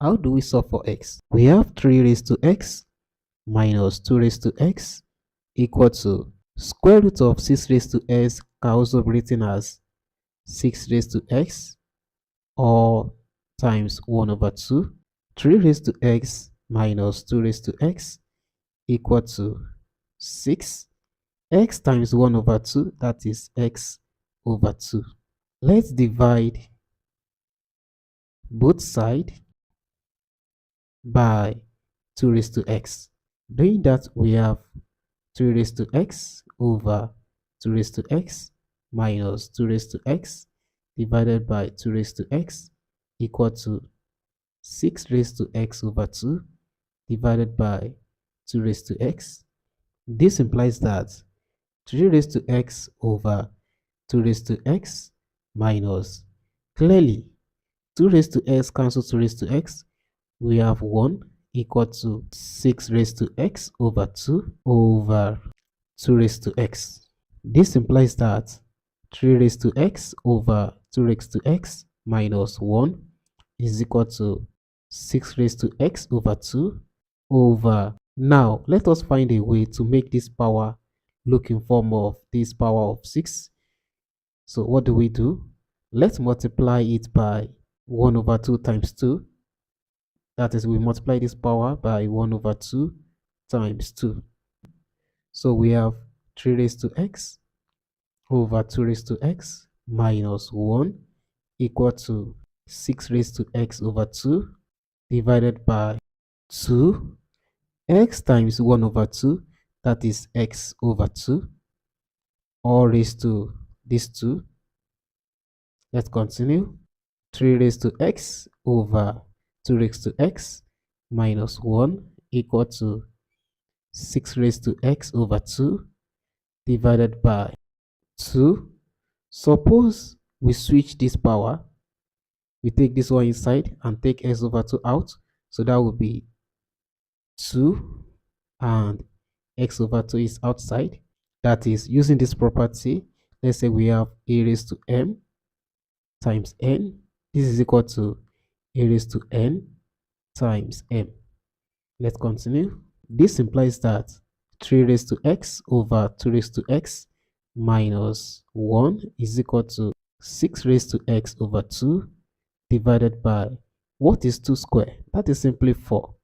How do we solve for x? We have 3 raised to x minus 2 raised to x equal to square root of 6 raised to x can also be written as 6 raised to x or times 1 over 2. 3 raised to x minus 2 raised to x equal to 6. X times 1 over 2, that is x over 2. Let's divide both sides by 2 raised to x. Doing that, we have 3 raised to x over 2 raised to x minus 2 raised to x divided by 2 raised to x equal to 6 raised to x over 2 divided by 2 raised to x. This implies that 3 raised to x over 2 raised to x minus, clearly 2 raised to x cancel 2 raised to x, we have 1 equal to 6 raised to x over 2 over 2 raised to x. This implies that 3 raised to x over 2 raised to x minus 1 is equal to 6 raised to x over 2 over. Now, let us find a way to make this power look in form of this power of 6. So what do? Let's multiply it by 1 over 2 times 2. That is, we multiply this power by 1 over 2 times 2. So we have 3 raised to x over 2 raised to x minus 1 equal to 6 raised to x over 2 divided by 2. X times 1 over 2, that is x over 2, all raised to this 2. Let's continue. 3 raised to x over 2 raised to x minus 1 equal to 6 raised to x over 2 divided by 2. Suppose we switch this power. We take this one inside and take x over 2 out. So that will be 2 and x over 2 is outside. That is, using this property, let's say we have a raised to m times n. This is equal to a raised to n times m. Let's continue. This implies that 3 raised to x over 2 raised to x minus 1 is equal to 6 raised to x over 2 divided by, what is 2 square? That is simply 4.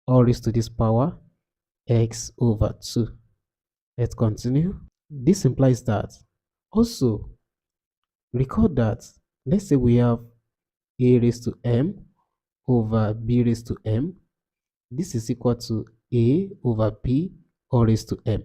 All raised to this power x over 2. Let's continue. This implies that, also record that, let's say we have a raised to m over b raised to m. This is equal to a over b all raised to m.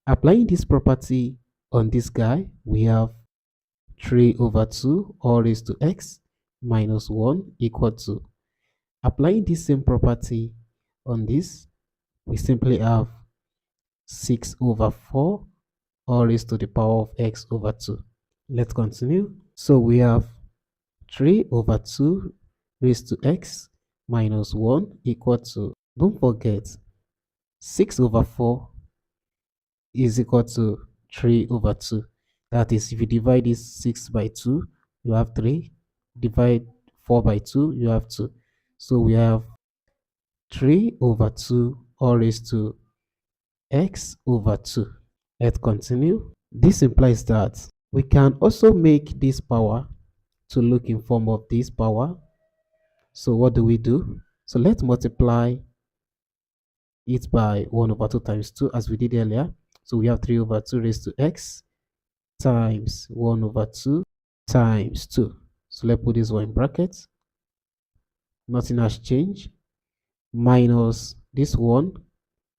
Applying this property on this guy, we have 3 over 2 all raised to x minus 1 equal to. Applying this same property on this, we simply have 6 over 4 all raised to the power of x over 2. Let's continue. So we have 3 over 2 raised to x minus 1 equal to, don't forget, 6 over 4 is equal to 3 over 2. That is, if you divide this 6 by 2, you have 3. Divide 4 by 2, you have 2. So we have 3 over 2 all raised to x over 2. Let's continue. This implies that we can also make this power to look in form of this power. So what do? So let's multiply it by 1 over 2 times 2 as we did earlier. So we have 3 over 2 raised to x times 1 over 2 times 2. So let's put this one in brackets. Nothing has changed. Minus this one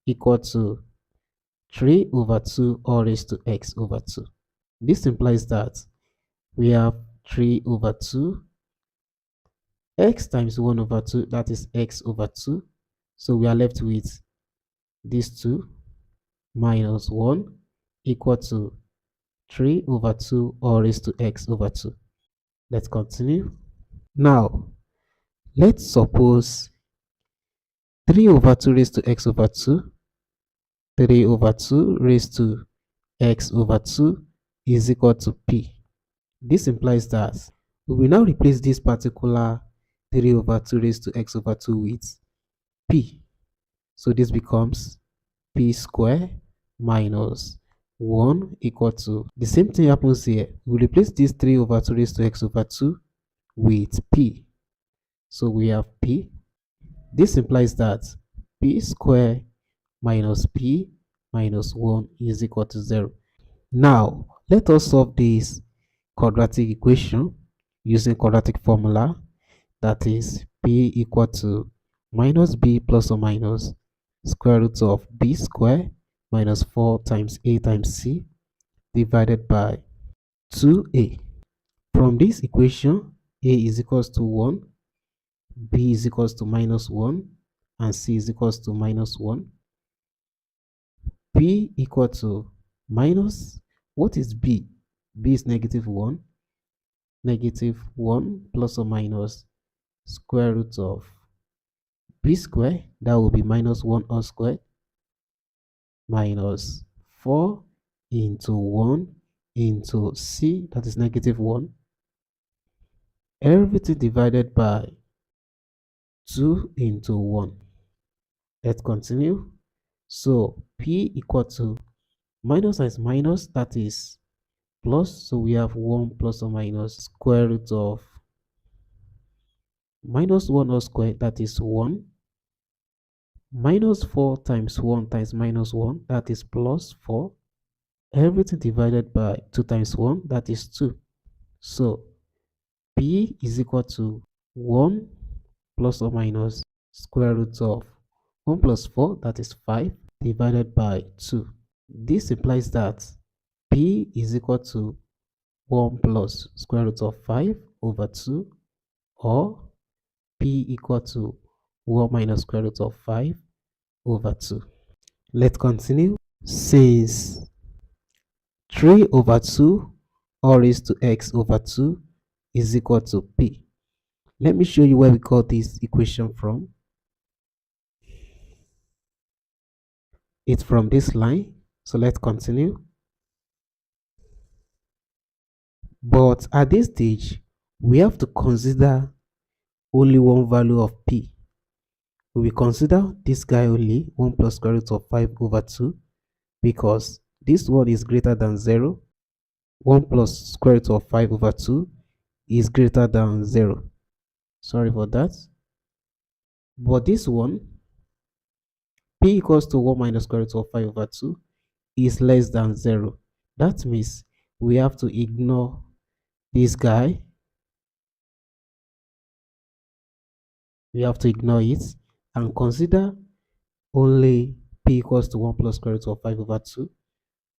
equal to 3 over 2 all raised to x over 2. This implies that we have 3 over 2 x times 1 over 2, that is x over 2. So we are left with these 2 minus 1 equal to 3 over 2 all raised to x over 2. Let's continue. Now, let's suppose 3 over 2 raised to x over 2, 3 over 2 raised to x over 2 is equal to p. This implies that we will now replace this particular 3 over 2 raised to x over 2 with p. So this becomes p square minus 1 equal to, the same thing happens here. We replace this 3 over 2 raised to x over 2 with p. So we have p. This implies that p square minus p minus 1 is equal to 0. Now, let us solve this quadratic equation using quadratic formula, that is p equal to minus b plus or minus square root of b square minus 4 times a times c divided by 2a. From this equation, a is equals to 1, b is equals to minus 1, and c is equals to minus 1. b equal to minus, what is b? b is negative 1. Negative 1 plus or minus square root of b square, that will be minus 1 all squared, minus 4 into 1 into c, that is negative 1. Everything divided by 2 into 1. Let's continue. So p equal to minus times minus, that is plus. So we have 1 plus or minus square root of minus 1 all squared, that is 1. Minus 4 times 1 times minus 1, that is plus 4. Everything divided by 2 times 1, that is 2. So p is equal to 1 plus or minus square root of 1 plus 4, that is 5, divided by 2. This implies that p is equal to 1 plus square root of 5 over 2, or p equal to 1 minus square root of 5 over 2. Let's continue. Since 3 over 2 all raised to x over 2 is equal to p. Let me show you where we got this equation from. It's from this line. So let's continue. But at this stage, we have to consider only one value of p. We will consider this guy only, 1 plus square root of 5 over 2, because this one is greater than 0. 1 plus square root of 5 over 2 is greater than 0. Sorry for that. But this one, p equals to 1 minus square root of 5 over 2, is less than 0. That means we have to ignore this guy. We have to ignore it and consider only p equals to 1 plus square root of 5 over 2.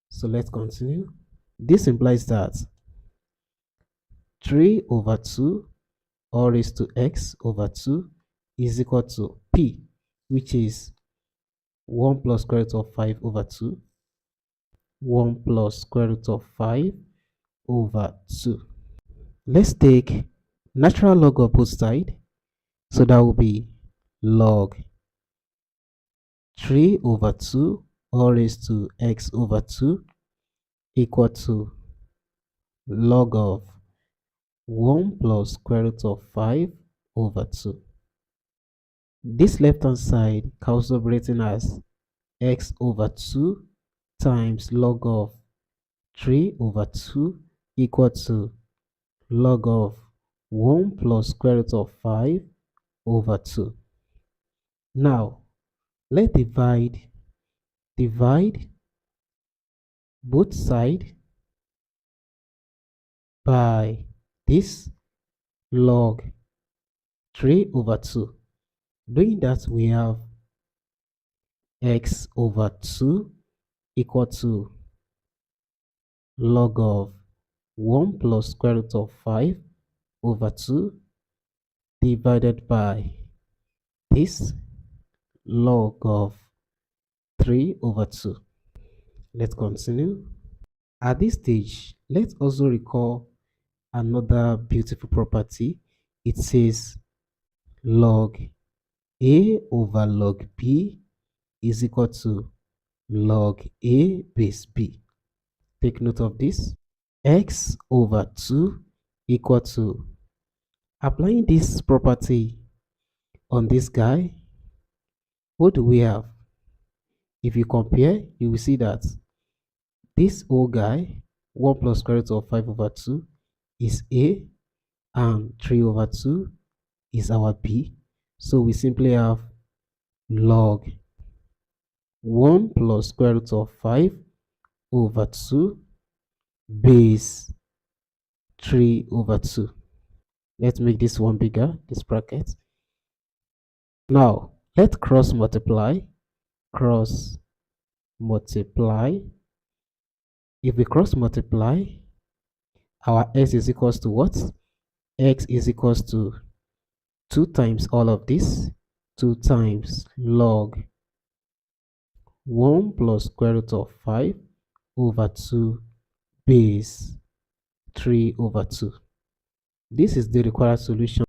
So let's continue. This implies that 3 over 2 all raised to x over 2 is equal to p, which is 1 plus square root of 5 over 2. 1 plus square root of 5 over 2. Let's take natural log of both sides. So that will be log 3 over 2 all raised to x over 2 equal to log of 1 plus square root of 5 over 2. This left hand side calculating as x over 2 times log of 3 over 2 equal to log of 1 plus square root of 5 over 2. Now, let's divide both sides by this log 3 over 2. Doing that, we have x over 2 equal to log of 1 plus square root of 5 over 2 divided by this log of 3 over 2. Let's continue. At this stage, let's also recall another beautiful property. It says log a over log b is equal to log a base b. Take note of this. X over 2 equal to Applying this property on this guy, what do we have? If you compare, you will see that this whole guy, 1 plus square root of 5 over 2 is A, and 3 over 2 is our B. So we simply have log 1 plus square root of 5 over 2 base 3 over 2. Let's make this one bigger, this bracket. Now, let's cross multiply. Cross multiply. If we cross multiply, our x is equals to what? X is equals to 2 times all of this. 2 times log 1 plus square root of 5 over 2 base 3 over 2. This is the required solution.